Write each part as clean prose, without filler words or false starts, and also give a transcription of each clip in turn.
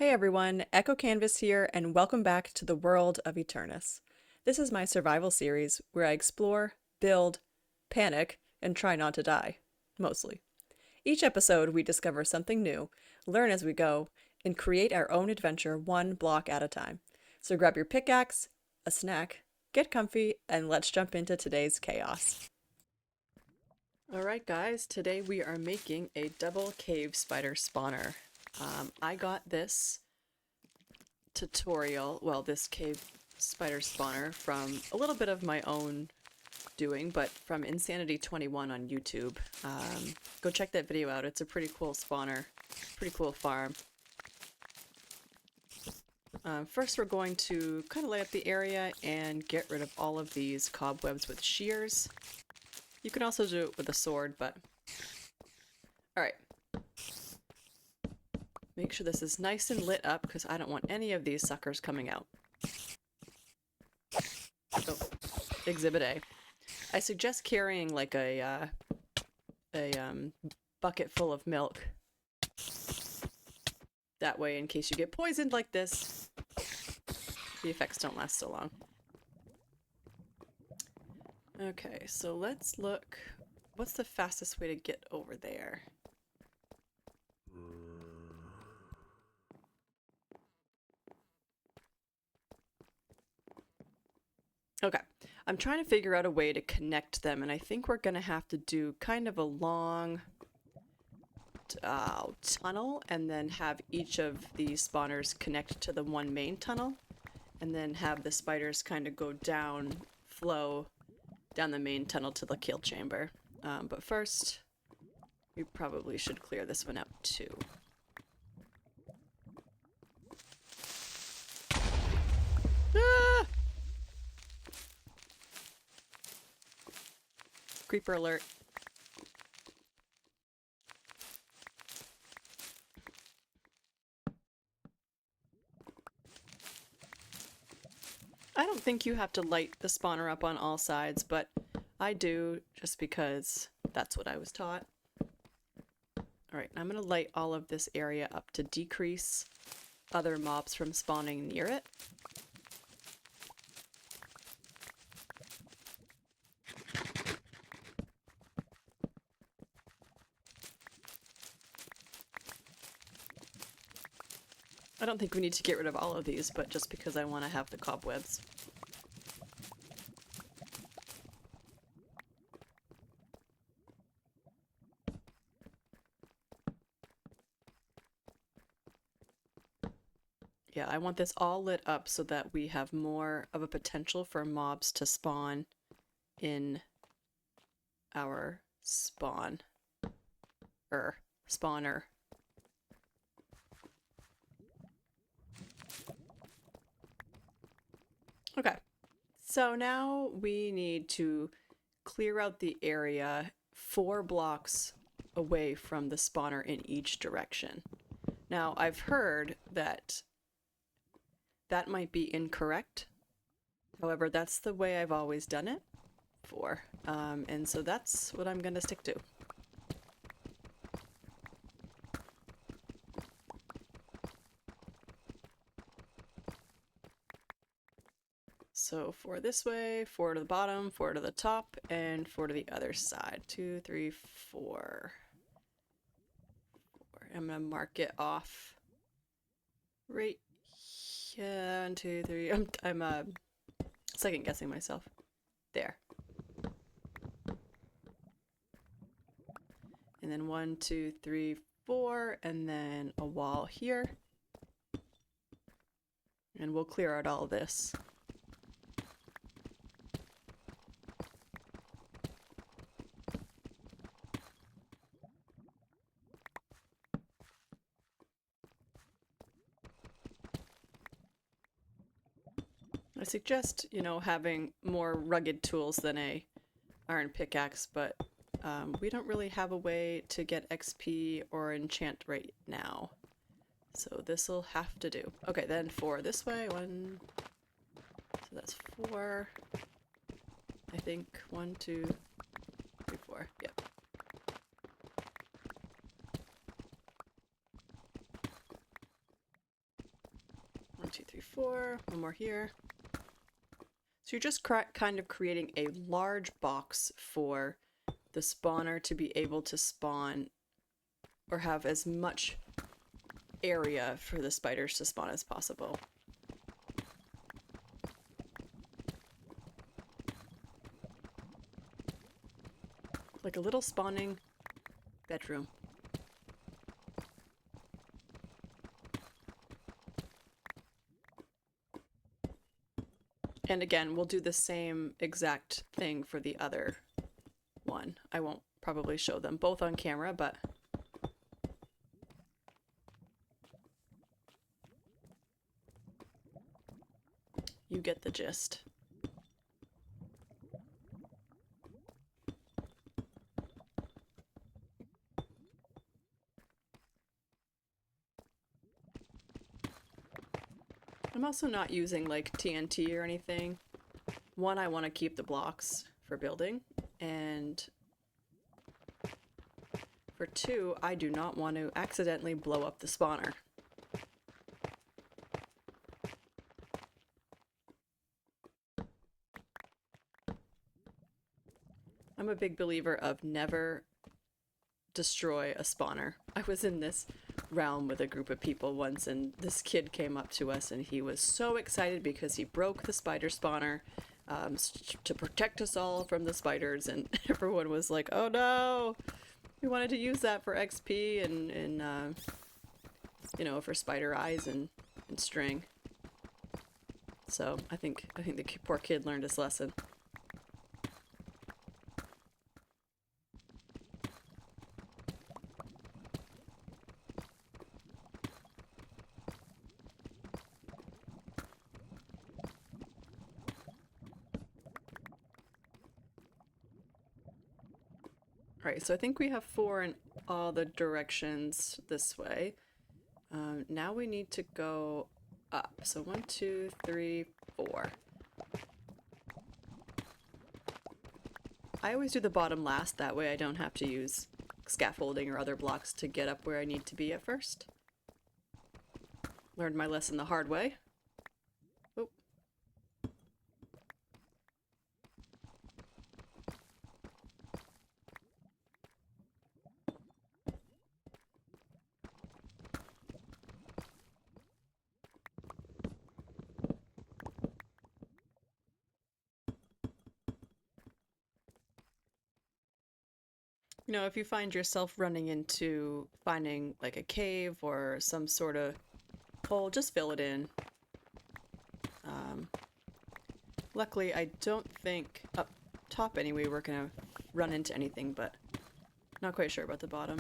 Hey everyone, Echo Canvas here, and welcome back to the world of Eternus. This is my survival series where I explore, build, panic, and try not to die. Mostly. Each episode, we discover something new, learn as we go, and create our own adventure one block at a time. So grab your pickaxe, a snack, get comfy, and let's jump into today's chaos. Alright guys, today we are making a double cave spider spawner. I got this tutorial, well, this cave spider spawner from a little bit of my own doing, but from Insanity21 on YouTube. Go check that video out. It's a pretty cool spawner, pretty cool farm. First we're going to kind of lay out the area and get rid of all of these cobwebs with shears. You can also do it with a sword, but... Alright. Make sure this is nice and lit up because I don't want any of these suckers coming out. Oh, Exhibit A. I suggest carrying like a bucket full of milk. That way, in case you get poisoned like this, the effects don't last so long. Okay, so let's look. What's the fastest way to get over there? Okay, I'm trying to figure out a way to connect them, and I think we're gonna have to do kind of a long tunnel, and then have each of these spawners connect to the one main tunnel, and then have the spiders kind of go down, flow down the main tunnel to the kill chamber. But first, we probably should clear this one out too. Ah! Creeper alert. I don't think you have to light the spawner up on all sides, but I do just because that's what I was taught. Alright, I'm going to light all of this area up to decrease other mobs from spawning near it. I don't think we need to get rid of all of these, but just because I want to have the cobwebs. Yeah, I want this all lit up so that we have more of a potential for mobs to spawn in our spawner. Okay, so now we need to clear out the area 4 blocks away from the spawner in each direction. Now, I've heard that that might be incorrect. However, that's the way I've always done it before. And so that's what I'm going to stick to. So 4 this way, 4 to the bottom, 4 to the top, and 4 to the other side. 2, 3, 4. I'm going to mark it off right here. 1, 2, 3. I'm second guessing myself. There. And then 1, 2, 3, 4, and then a wall here. And we'll clear out all this. I suggest, you know, having more rugged tools than a iron pickaxe, but we don't really have a way to get XP or enchant right now. So this'll have to do. Okay, then 4 this way. 1, so that's 4. I think 1, 2, 3, 4. Yep. 4, one more here. So you're just kind of creating a large box for the spawner to be able to spawn or have as much area for the spiders to spawn as possible. Like a little spawning bedroom. And again, we'll do the same exact thing for the other one. I won't probably show them both on camera, but you get the gist. I'm also not using like TNT or anything. One, I want to keep the blocks for building, and for 2, I do not want to accidentally blow up the spawner. I'm a big believer of never destroy a spawner. I was in this realm with a group of people once, and this kid came up to us and he was so excited because he broke the spider spawner to protect us all from the spiders, and everyone was like, oh no, we wanted to use that for XP and you know, for spider eyes and string. So I think the poor kid learned his lesson. Alright, so I think we have 4 in all the directions this way. Now we need to go up. So 1, 2, 3, 4. I always do the bottom last, that way I don't have to use scaffolding or other blocks to get up where I need to be at first. Learned my lesson the hard way. Oh. You know, if you find yourself running into finding like a cave or some sort of hole, just fill it in. Luckily, I don't think up top anyway we're gonna run into anything, but not quite sure about the bottom.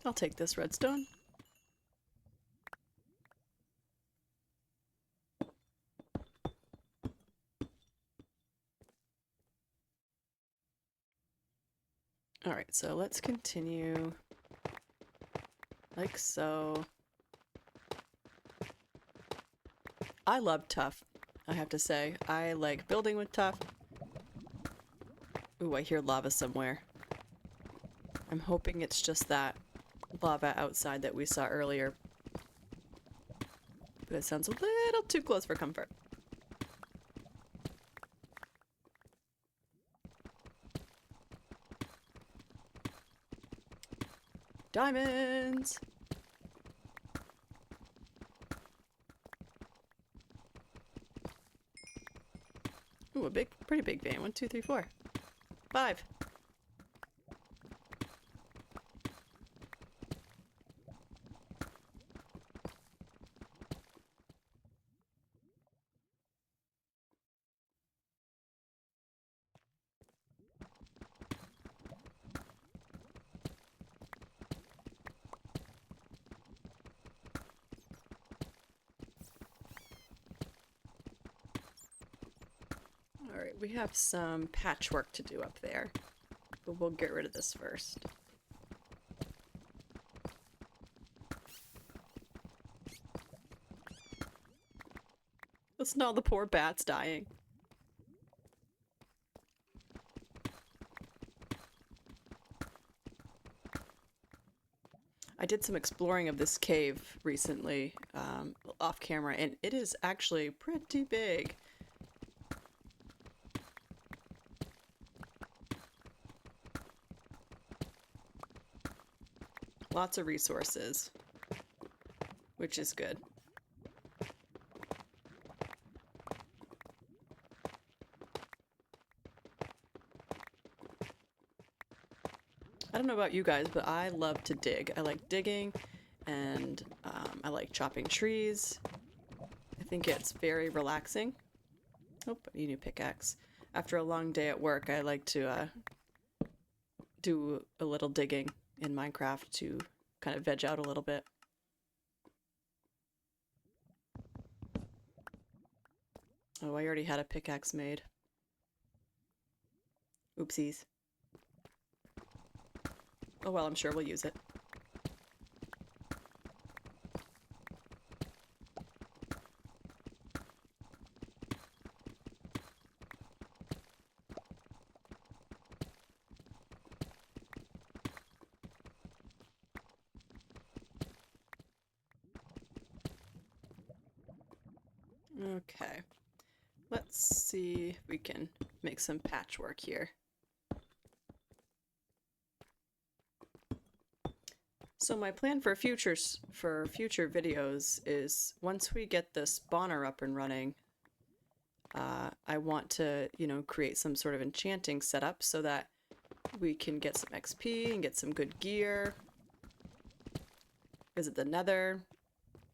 I'll take this redstone. Alright, so let's continue like so. I love tuff, I have to say. I like building with tuff. Ooh, I hear lava somewhere. I'm hoping it's just that lava outside that we saw earlier. But it sounds a little too close for comfort. Diamonds! Ooh, a pretty big vein. 1, 2, 3, 4. 5. Alright, we have some patchwork to do up there, but we'll get rid of this first. Listen to all the poor bats dying. I did some exploring of this cave recently, off camera, and it is actually pretty big. Lots of resources, which is good. I don't know about you guys, but I love to dig. I like digging, and I like chopping trees. I think it's very relaxing. Oh, I need a new pickaxe. After a long day at work, I like to do a little digging in Minecraft to kind of veg out a little bit. Oh, I already had a pickaxe made. Oopsies. Oh well, I'm sure we'll use it. Okay. Let's see if we can make some patchwork here. So my plan for future videos is once we get the spawner up and running, I want to, create some sort of enchanting setup so that we can get some XP and get some good gear, visit the Nether,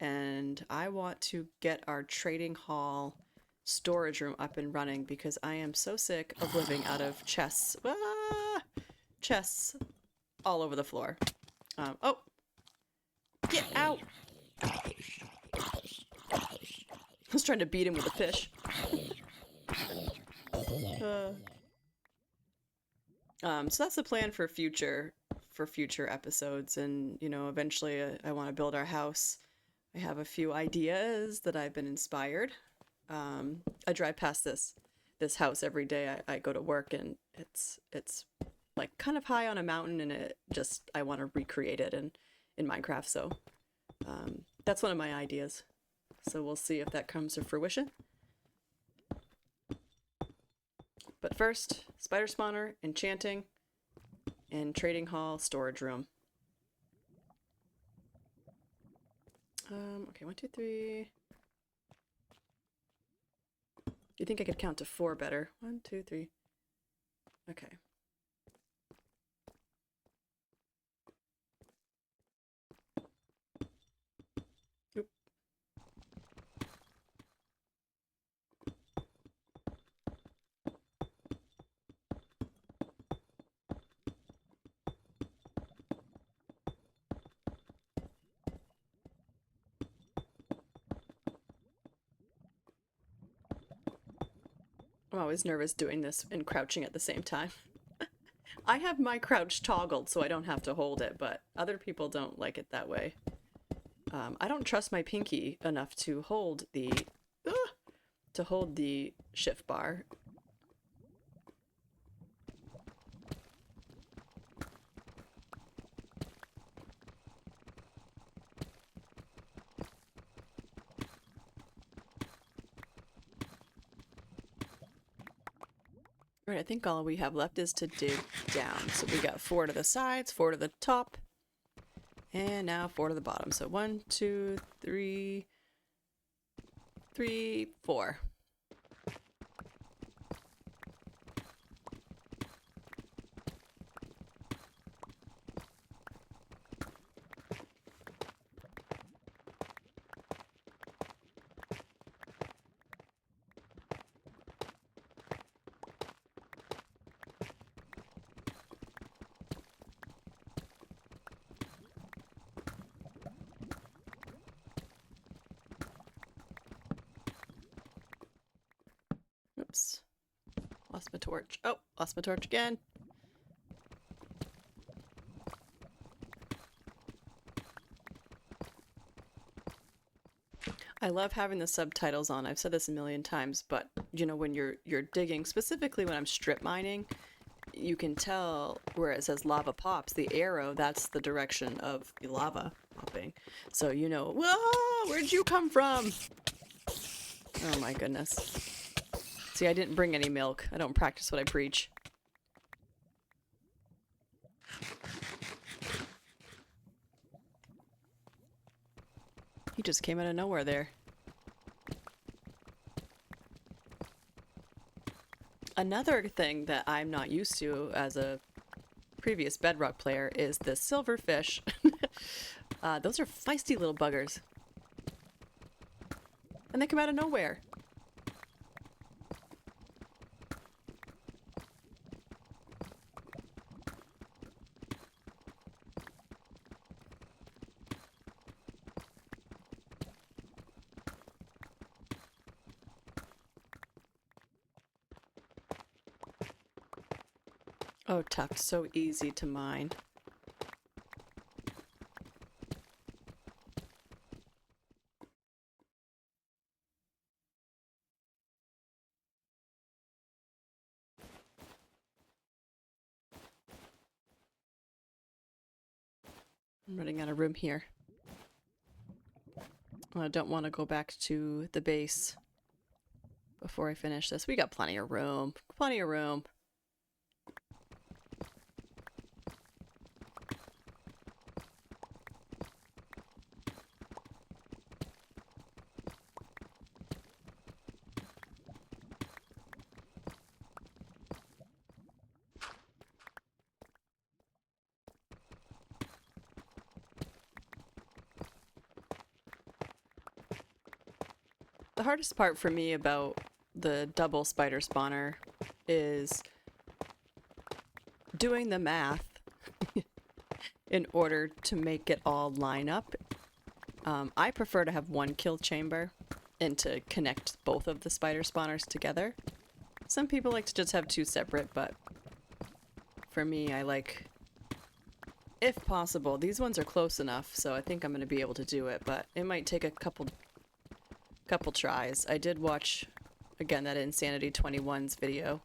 and I want to get our trading hall storage room up and running because I am so sick of living out of chests. Chests all over the floor. Oh! Get out! I was trying to beat him with a fish. So that's the plan for future episodes, and eventually I want to build our house. I have a few ideas that I've been inspired. I drive past this house every day. I go to work, and it's like kind of high on a mountain, and I want to recreate it in Minecraft. So that's one of my ideas. So we'll see if that comes to fruition. But first, spider spawner, enchanting, and trading hall storage room. Okay, 1, 2, 3. You think I could count to 4 better? 1, 2, 3. Okay. Oop. I'm always nervous doing this and crouching at the same time. I have my crouch toggled so I don't have to hold it, but other people don't like it that way. I don't trust my pinky enough to hold the shift bar. Alright, I think all we have left is to dig down. So we got 4 to the sides, 4 to the top, and now 4 to the bottom. So 1, 2, 3, 4. Oops. Lost my torch. Oh, lost my torch again. I love having the subtitles on. I've said this a million times, but you know, when you're digging, specifically when I'm strip mining, you can tell where it says lava pops, the arrow, that's the direction of the lava popping. So you know, whoa, where'd you come from? Oh my goodness. See, I didn't bring any milk. I don't practice what I preach. He just came out of nowhere there. Another thing that I'm not used to as a previous Bedrock player is the silverfish. Those are feisty little buggers. And they come out of nowhere. Oh, tough. So easy to mine. I'm running out of room here. I don't want to go back to the base before I finish this. We got plenty of room. Plenty of room. The hardest part for me about the double spider spawner is doing the math in order to make it all line up. I prefer to have one kill chamber and to connect both of the spider spawners together. Some people like to just have two separate, but for me, I like, if possible, these ones are close enough, so I think I'm going to be able to do it, but it might take a couple tries. I did watch, again, that Insanity 21's video,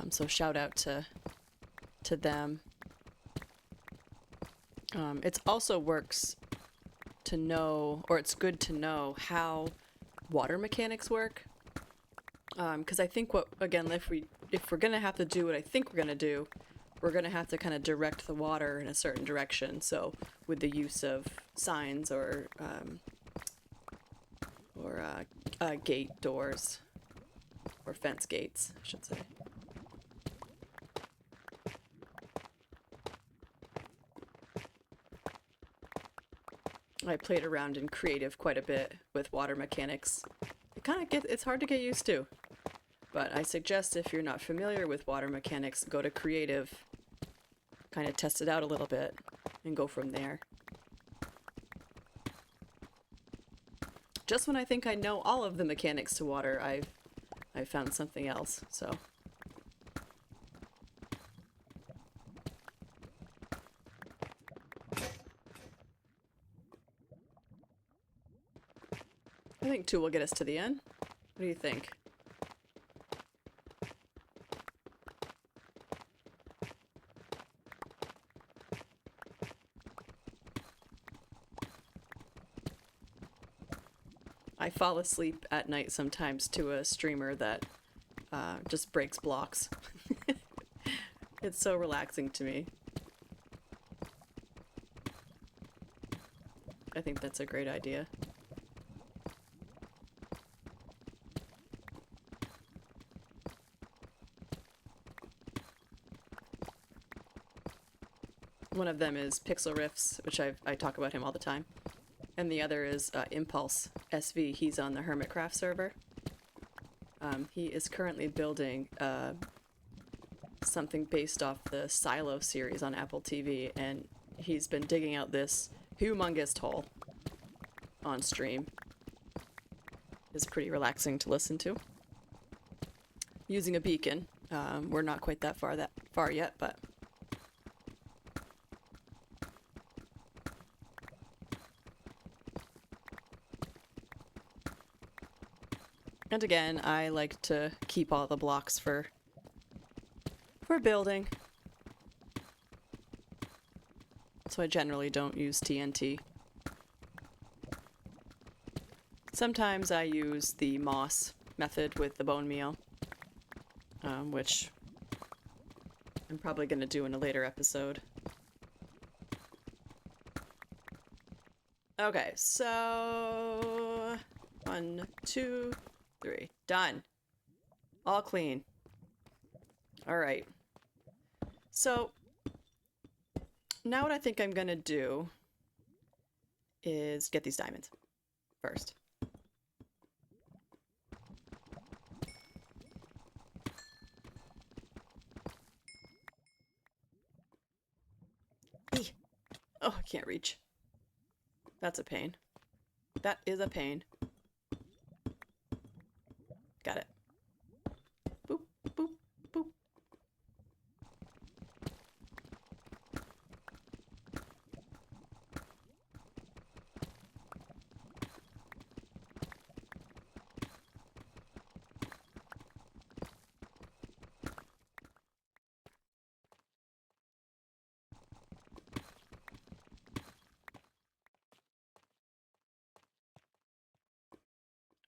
so shout out to them. It also works to know, or it's good to know how water mechanics work, because I think again, if we're gonna have to do what I think we're gonna do, we're gonna have to kind of direct the water in a certain direction. So with the use of signs or gate doors, or fence gates, I should say. I played around in creative quite a bit with water mechanics. It's hard to get used to, but I suggest if you're not familiar with water mechanics, go to creative, kind of test it out a little bit, and go from there. Just when I think I know all of the mechanics to water, I've found something else, so. I think 2 will get us to the end. What do you think? I fall asleep at night sometimes to a streamer that just breaks blocks. It's so relaxing to me. I think that's a great idea. One of them is Pixel Riffs, which I talk about him all the time. And the other is Impulse SV. He's on the Hermitcraft server. He is currently building something based off the Silo series on Apple TV, and he's been digging out this humongous hole on stream. It's pretty relaxing to listen to. Using a beacon. We're not quite that far yet, but And again, I like to keep all the blocks for building. So I generally don't use TNT. Sometimes I use the moss method with the bone meal, which I'm probably going to do in a later episode. Okay, so 1, 2, 3. Done. All clean. All right. So now what I think I'm going to do is get these diamonds first. Eee. Oh, I can't reach. That's a pain. That is a pain. Got it. Boop, boop, boop.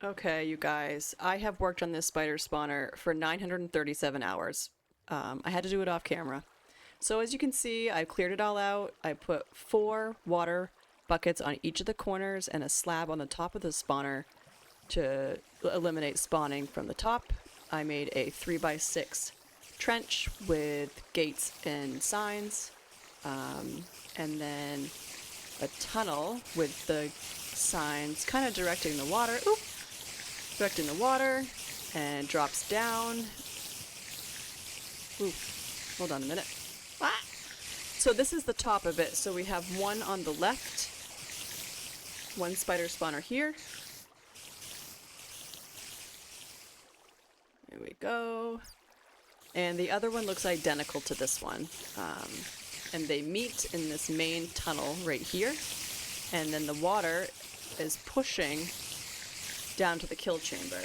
Okay, you guys, I have worked on this spider spawner for 937 hours. I had to do it off camera. So as you can see, I cleared it all out. I put 4 water buckets on each of the corners and a slab on the top of the spawner to eliminate spawning from the top. I made a 3x6 trench with gates and signs, and then a tunnel with the signs kind of directing the water. Oop! Directing the water, and drops down. Ooh, hold on a minute. Ah! So this is the top of it. So we have one on the left, one spider spawner here. There we go. And the other one looks identical to this one. And they meet in this main tunnel right here. And then the water is pushing down to the kill chamber.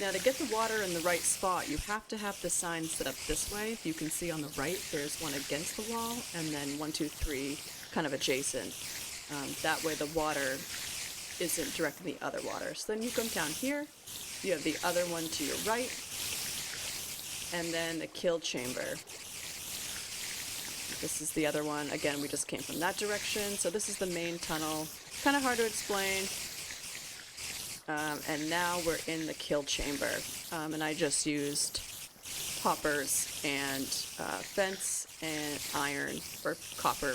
Now to get the water in the right spot, you have to have the sign set up this way. If you can see on the right, there's one against the wall, and then 1, 2, 3 kind of adjacent. That way the water isn't directing the other water. So then you come down here, you have the other one to your right, and then the kill chamber. This is the other one. Again, we just came from that direction. So this is the main tunnel. Kind of hard to explain. And now we're in the kill chamber. And I just used hoppers and fence and iron or copper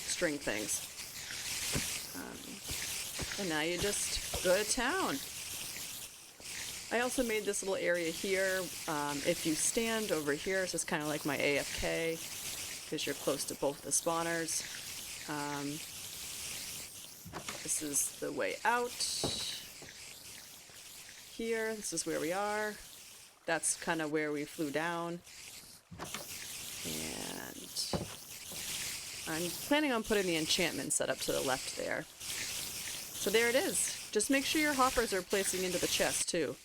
string things. And now you just go to town. I also made this little area here. If you stand over here, this is kind of like my AFK because you're close to both the spawners. This is the way out. Here, this is where we are. That's kind of where we flew down. And I'm planning on putting the enchantment set up to the left there. So there it is. Just make sure your hoppers are placing into the chest too.